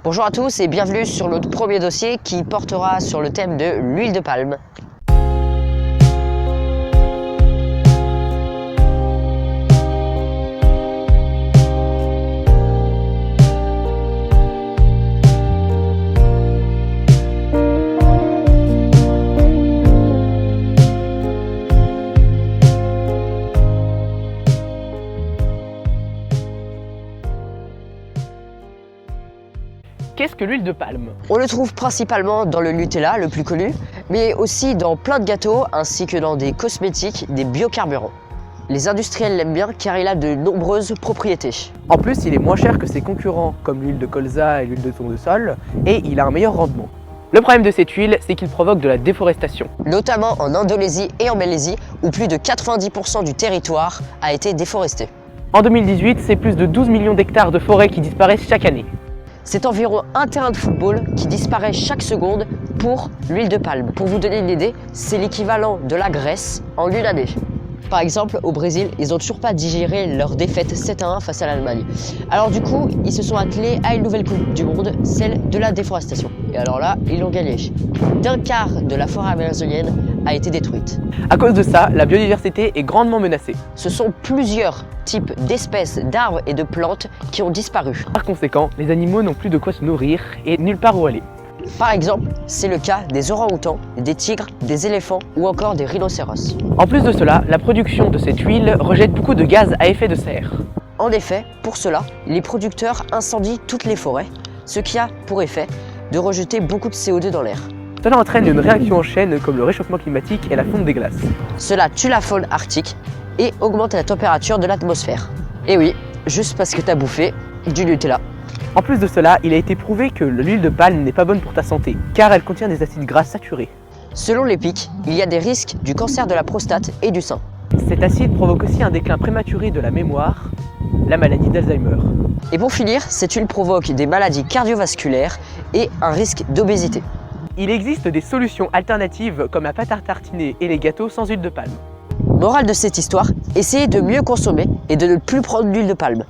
Bonjour à tous et bienvenue sur notre premier dossier qui portera sur le thème de l'huile de palme. Qu'est-ce que l'huile de palme? On le trouve principalement dans le Nutella, le plus connu, mais aussi dans plein de gâteaux ainsi que dans des cosmétiques, des biocarburants. Les industriels l'aiment bien car il a de nombreuses propriétés. En plus, il est moins cher que ses concurrents comme l'huile de colza et l'huile de tournesol et il a un meilleur rendement. Le problème de cette huile, c'est qu'il provoque de la déforestation. Notamment en Indonésie et en Malaisie où plus de 90% du territoire a été déforesté. En 2018, c'est plus de 12 millions d'hectares de forêt qui disparaissent chaque année. C'est environ un terrain de football qui disparaît chaque seconde pour l'huile de palme. Pour vous donner une idée, c'est l'équivalent de la Grèce en une année. Par exemple, au Brésil, ils n'ont toujours pas digéré leur défaite 7-1 face à l'Allemagne. Alors du coup, ils se sont attelés à une nouvelle coupe du monde, celle de la déforestation. Et alors là, ils l'ont gagné. D'un quart de la forêt amazonienne a été détruite. À cause de ça, la biodiversité est grandement menacée. Ce sont plusieurs types d'espèces d'arbres et de plantes qui ont disparu. Par conséquent, les animaux n'ont plus de quoi se nourrir et nulle part où aller. Par exemple, c'est le cas des orang-outans, des tigres, des éléphants ou encore des rhinocéros. En plus de cela, la production de cette huile rejette beaucoup de gaz à effet de serre. En effet, pour cela, les producteurs incendient toutes les forêts, ce qui a pour effet de rejeter beaucoup de CO2 dans l'air. Cela entraîne une réaction en chaîne comme le réchauffement climatique et la fonte des glaces. Cela tue la faune arctique et augmente la température de l'atmosphère. Et oui, juste parce que t'as bouffé du Nutella. En plus de cela, il a été prouvé que l'huile de palme n'est pas bonne pour ta santé, car elle contient des acides gras saturés. Selon l'EPIC, il y a des risques du cancer de la prostate et du sein. Cet acide provoque aussi un déclin prématuré de la mémoire, la maladie d'Alzheimer. Et pour finir, cette huile provoque des maladies cardiovasculaires et un risque d'obésité. Il existe des solutions alternatives comme la pâte à tartiner et les gâteaux sans huile de palme. Morale de cette histoire, essayez de mieux consommer et de ne plus prendre l'huile de palme.